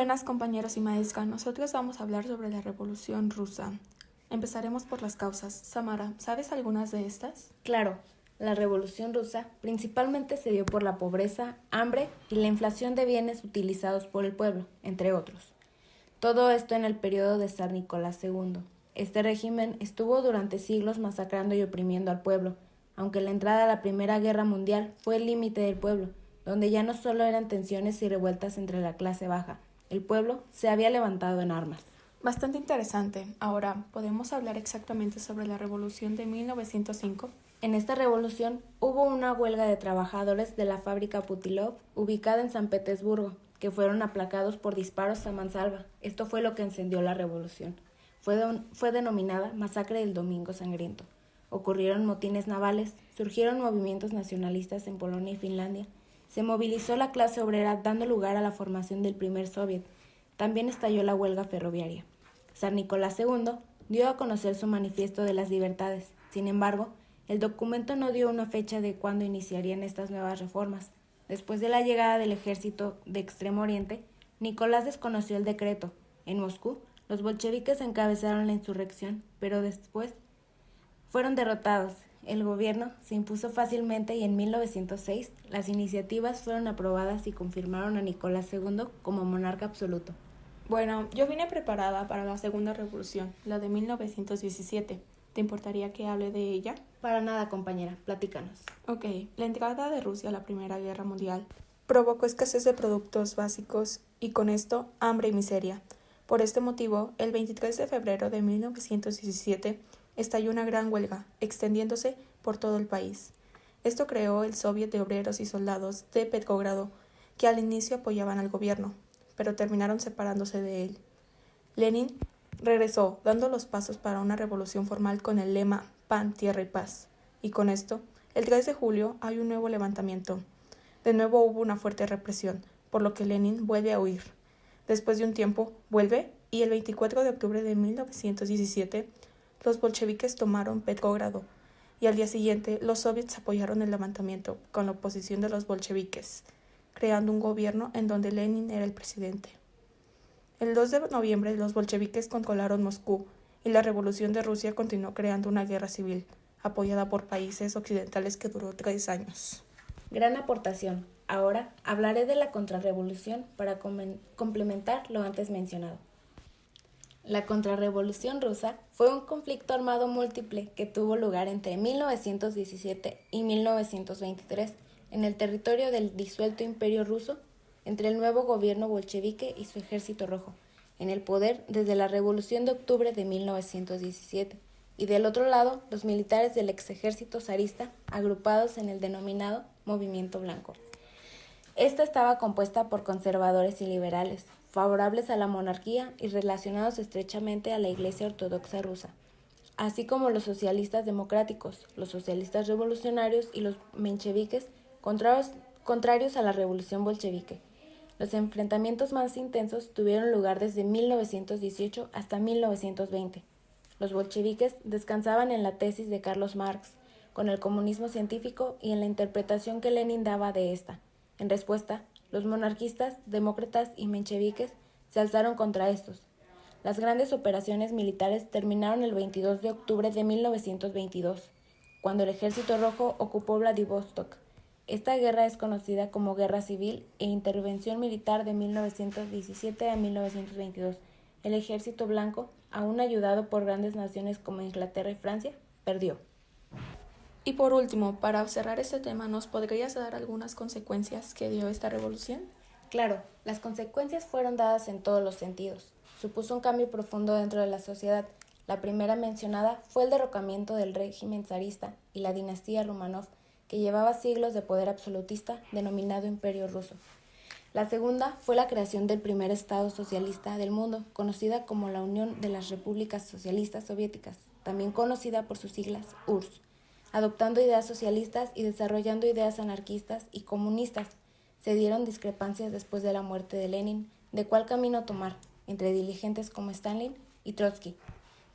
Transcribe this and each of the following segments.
Buenas compañeros y maestra, nosotros vamos a hablar sobre la Revolución Rusa. Empezaremos por las causas. Samara, ¿sabes algunas de estas? Claro, la Revolución Rusa principalmente se dio por la pobreza, hambre y la inflación de bienes utilizados por el pueblo, entre otros. Todo esto en el periodo de Zar Nicolás II. Este régimen estuvo durante siglos masacrando y oprimiendo al pueblo, aunque la entrada a la Primera Guerra Mundial fue el límite del pueblo, donde ya no solo eran tensiones y revueltas entre la clase baja, el pueblo se había levantado en armas. Bastante interesante. Ahora, ¿podemos hablar exactamente sobre la Revolución de 1905? En esta revolución hubo una huelga de trabajadores de la fábrica Putilov, ubicada en San Petersburgo, que fueron aplacados por disparos a mansalva. Esto fue lo que encendió la revolución. Fue denominada Masacre del Domingo Sangriento. Ocurrieron motines navales, surgieron movimientos nacionalistas en Polonia y Finlandia. Se movilizó la clase obrera dando lugar a la formación del primer soviet. También estalló la huelga ferroviaria. Zar Nicolás II dio a conocer su manifiesto de las libertades. Sin embargo, el documento no dio una fecha de cuándo iniciarían estas nuevas reformas. Después de la llegada del ejército de Extremo Oriente, Nicolás desconoció el decreto. En Moscú, los bolcheviques encabezaron la insurrección, pero después fueron derrotados. El gobierno se impuso fácilmente y en 1906 las iniciativas fueron aprobadas y confirmaron a Nicolás II como monarca absoluto. Bueno, yo vine preparada para la Segunda Revolución, la de 1917. ¿Te importaría que hable de ella? Para nada, compañera, platícanos. Ok, la entrada de Rusia a la Primera Guerra Mundial provocó escasez de productos básicos y con esto hambre y miseria. Por este motivo, el 23 de febrero de 1917 estalló una gran huelga, extendiéndose por todo el país. Esto creó el Soviet de Obreros y Soldados de Petrogrado, que al inicio apoyaban al gobierno, pero terminaron separándose de él. Lenin regresó, dando los pasos para una revolución formal con el lema Pan, Tierra y Paz. Y con esto, el 3 de julio hay un nuevo levantamiento. De nuevo hubo una fuerte represión, por lo que Lenin vuelve a huir. Después de un tiempo, vuelve y el 24 de octubre de 1917, los bolcheviques tomaron Petrogrado y al día siguiente los soviets apoyaron el levantamiento con la oposición de los bolcheviques, creando un gobierno en donde Lenin era el presidente. El 2 de noviembre los bolcheviques controlaron Moscú y la revolución de Rusia continuó creando una guerra civil, apoyada por países occidentales que duró 3 años. Gran aportación. Ahora hablaré de la contrarrevolución para complementar lo antes mencionado. La contrarrevolución rusa fue un conflicto armado múltiple que tuvo lugar entre 1917 y 1923 en el territorio del disuelto Imperio Ruso, entre el nuevo gobierno bolchevique y su ejército rojo, en el poder desde la Revolución de Octubre de 1917, y del otro lado los militares del exejército zarista agrupados en el denominado Movimiento Blanco. Esta estaba compuesta por conservadores y liberales, favorables a la monarquía y relacionados estrechamente a la Iglesia Ortodoxa rusa, así como los socialistas democráticos, los socialistas revolucionarios y los mencheviques contrarios a la revolución bolchevique. Los enfrentamientos más intensos tuvieron lugar desde 1918 hasta 1920. Los bolcheviques descansaban en la tesis de Carlos Marx, con el comunismo científico y en la interpretación que Lenin daba de esta. En respuesta, los monarquistas, demócratas y mencheviques se alzaron contra estos. Las grandes operaciones militares terminaron el 22 de octubre de 1922, cuando el Ejército Rojo ocupó Vladivostok. Esta guerra es conocida como Guerra Civil e Intervención Militar de 1917 a 1922. El Ejército Blanco, aún ayudado por grandes naciones como Inglaterra y Francia, perdió. Y por último, para cerrar este tema, ¿nos podrías dar algunas consecuencias que dio esta revolución? Claro, las consecuencias fueron dadas en todos los sentidos. Supuso un cambio profundo dentro de la sociedad. La primera mencionada fue el derrocamiento del régimen zarista y la dinastía Romanov, que llevaba siglos de poder absolutista denominado Imperio Ruso. La segunda fue la creación del primer Estado socialista del mundo, conocida como la Unión de las Repúblicas Socialistas Soviéticas, también conocida por sus siglas URSS, adoptando ideas socialistas y desarrollando ideas anarquistas y comunistas. Se dieron discrepancias después de la muerte de Lenin, de cuál camino tomar, entre dirigentes como Stalin y Trotsky.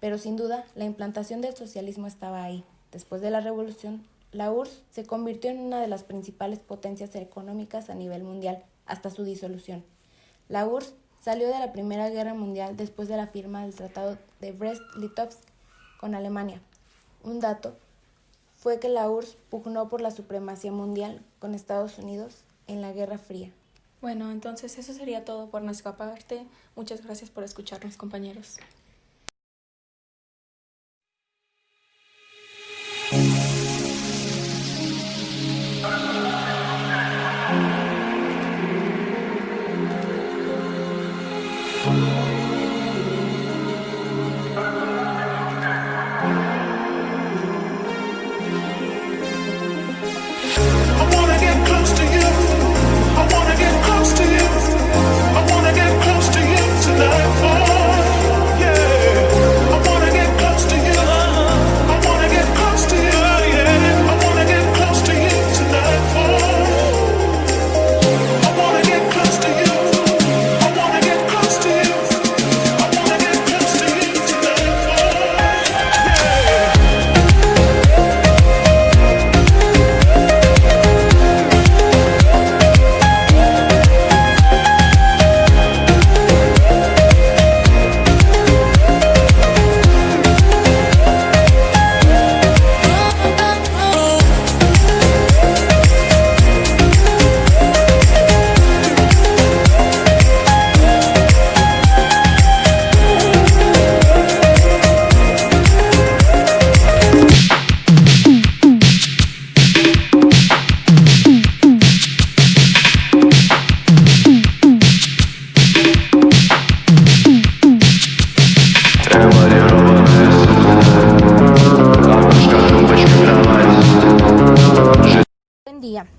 Pero sin duda, la implantación del socialismo estaba ahí. Después de la revolución, la URSS se convirtió en una de las principales potencias económicas a nivel mundial, hasta su disolución. La URSS salió de la Primera Guerra Mundial después de la firma del Tratado de Brest-Litovsk con Alemania. Un dato fue que la URSS pugnó por la supremacía mundial con Estados Unidos en la Guerra Fría. Bueno, entonces eso sería todo por nuestra parte. Muchas gracias por escucharnos, compañeros.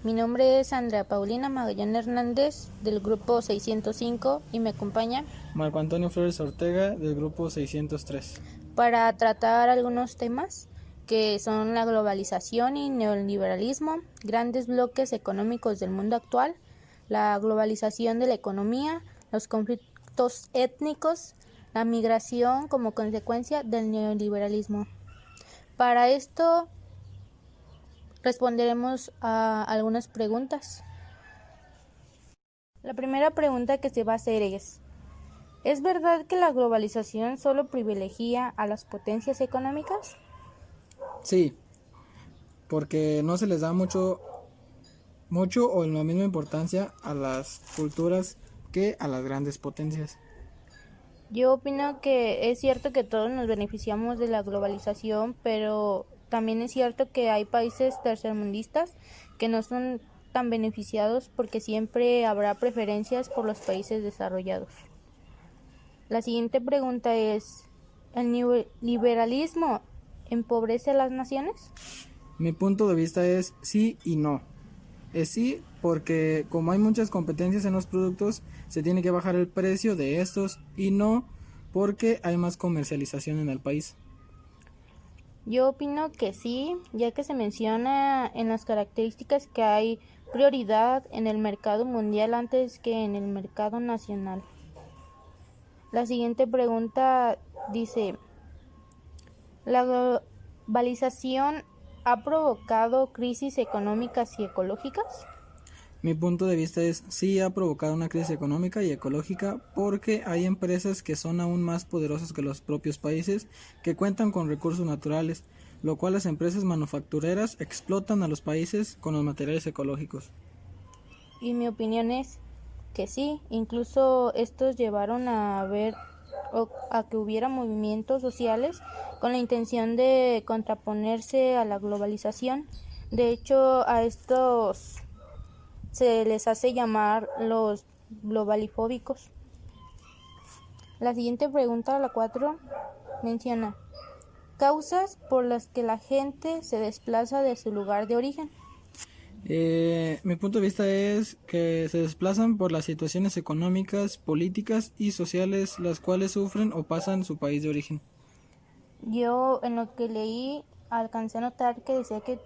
Mi nombre es Andrea Paulina Magallán Hernández del grupo 605 y me acompaña Marco Antonio Flores Ortega del grupo 603 para tratar algunos temas que son la globalización y neoliberalismo, grandes bloques económicos del mundo actual, la globalización de la economía, los conflictos étnicos, la migración como consecuencia del neoliberalismo. Para esto responderemos a algunas preguntas. La primera pregunta que se va a hacer ¿es verdad que la globalización solo privilegia a las potencias económicas? Sí, porque no se les da mucho o la misma importancia a las culturas que a las grandes potencias. Yo opino que es cierto que todos nos beneficiamos de la globalización, pero también es cierto que hay países tercermundistas que no son tan beneficiados porque siempre habrá preferencias por los países desarrollados. La siguiente pregunta es, ¿el neoliberalismo empobrece a las naciones? Mi punto de vista es sí y no. Es sí porque como hay muchas competencias en los productos, se tiene que bajar el precio de estos, y no porque hay más comercialización en el país. Yo opino que sí, ya que se menciona en las características que hay prioridad en el mercado mundial antes que en el mercado nacional. La siguiente pregunta dice, ¿la globalización ha provocado crisis económicas y ecológicas? Mi punto de vista es sí ha provocado una crisis económica y ecológica porque hay empresas que son aún más poderosas que los propios países que cuentan con recursos naturales, lo cual las empresas manufactureras explotan a los países con los materiales ecológicos. Y mi opinión es que sí, incluso estos llevaron a que hubiera movimientos sociales con la intención de contraponerse a la globalización. De hecho, a estos se les hace llamar los globalifóbicos. La siguiente pregunta, la 4, menciona causas por las que la gente se desplaza de su lugar de origen. Mi punto de vista es que se desplazan por las situaciones económicas, políticas y sociales las cuales sufren o pasan en su país de origen. Yo en lo que leí alcancé a notar que decía que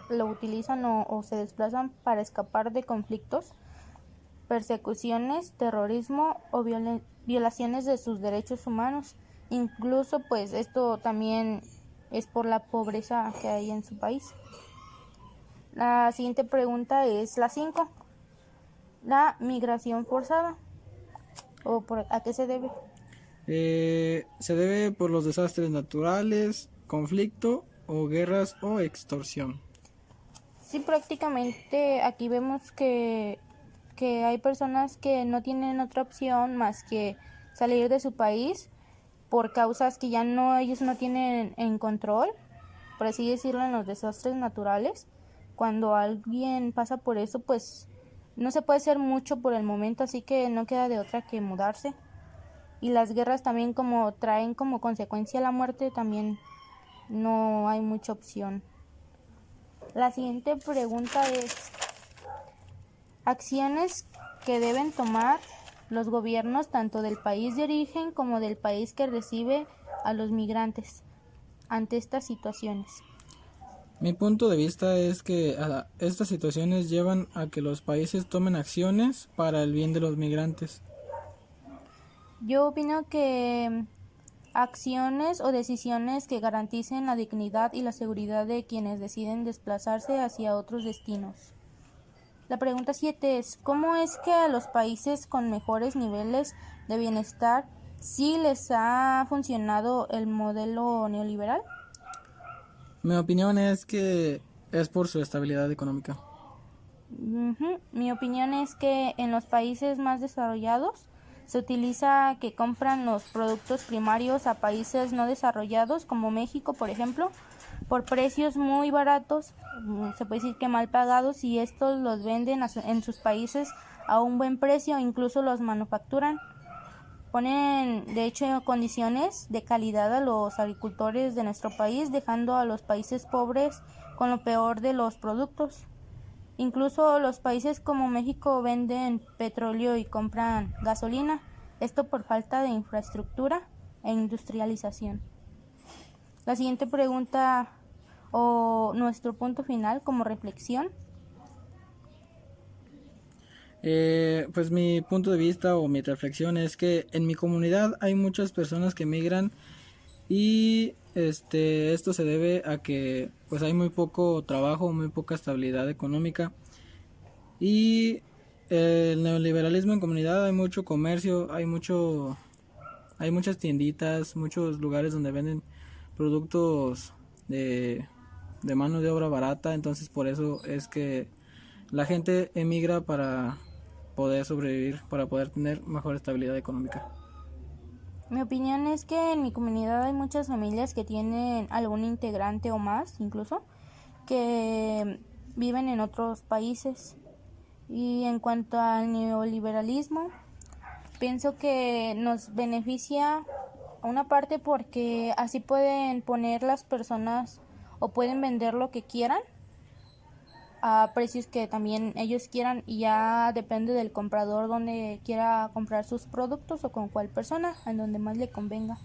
lo utilizan o se desplazan para escapar de conflictos, persecuciones, terrorismo o violaciones de sus derechos humanos. Incluso pues esto también es por la pobreza que hay en su país. La siguiente pregunta es la 5. La migración forzada. ¿O a qué se debe? Se debe por los desastres naturales, conflicto o guerras o extorsión. Sí, prácticamente aquí vemos que hay personas que no tienen otra opción más que salir de su país por causas que ya no ellos no tienen en control, por así decirlo, en los desastres naturales. Cuando alguien pasa por eso, pues no se puede hacer mucho por el momento, así que no queda de otra que mudarse. Y las guerras también como traen como consecuencia la muerte, también no hay mucha opción. La siguiente pregunta es, acciones que deben tomar los gobiernos tanto del país de origen como del país que recibe a los migrantes ante estas situaciones. Mi punto de vista es que estas situaciones llevan a que los países tomen acciones para el bien de los migrantes. Yo opino que acciones o decisiones que garanticen la dignidad y la seguridad de quienes deciden desplazarse hacia otros destinos. La pregunta 7 es, ¿cómo es que a los países con mejores niveles de bienestar sí les ha funcionado el modelo neoliberal? Mi opinión es que es por su estabilidad económica. Mi opinión es que en los países más desarrollados se utiliza que compran los productos primarios a países no desarrollados como México, por ejemplo, por precios muy baratos, se puede decir que mal pagados, y estos los venden en sus países a un buen precio, incluso los manufacturan. Ponen, de hecho, condiciones de calidad a los agricultores de nuestro país, dejando a los países pobres con lo peor de los productos. Incluso los países como México venden petróleo y compran gasolina, esto por falta de infraestructura e industrialización. La siguiente pregunta o nuestro punto final como reflexión. Pues mi punto de vista o mi reflexión es que en mi comunidad hay muchas personas que migran y esto se debe a que pues hay muy poco trabajo, muy poca estabilidad económica y el neoliberalismo en comunidad, hay mucho comercio, hay muchas tienditas, muchos lugares donde venden productos de mano de obra barata, entonces por eso es que la gente emigra para poder sobrevivir, para poder tener mejor estabilidad económica. Mi opinión es que en mi comunidad hay muchas familias que tienen algún integrante o más, incluso, que viven en otros países. Y en cuanto al neoliberalismo, pienso que nos beneficia a una parte porque así pueden poner las personas o pueden vender lo que quieran a precios que también ellos quieran, y ya depende del comprador donde quiera comprar sus productos o con cuál persona, en donde más le convenga.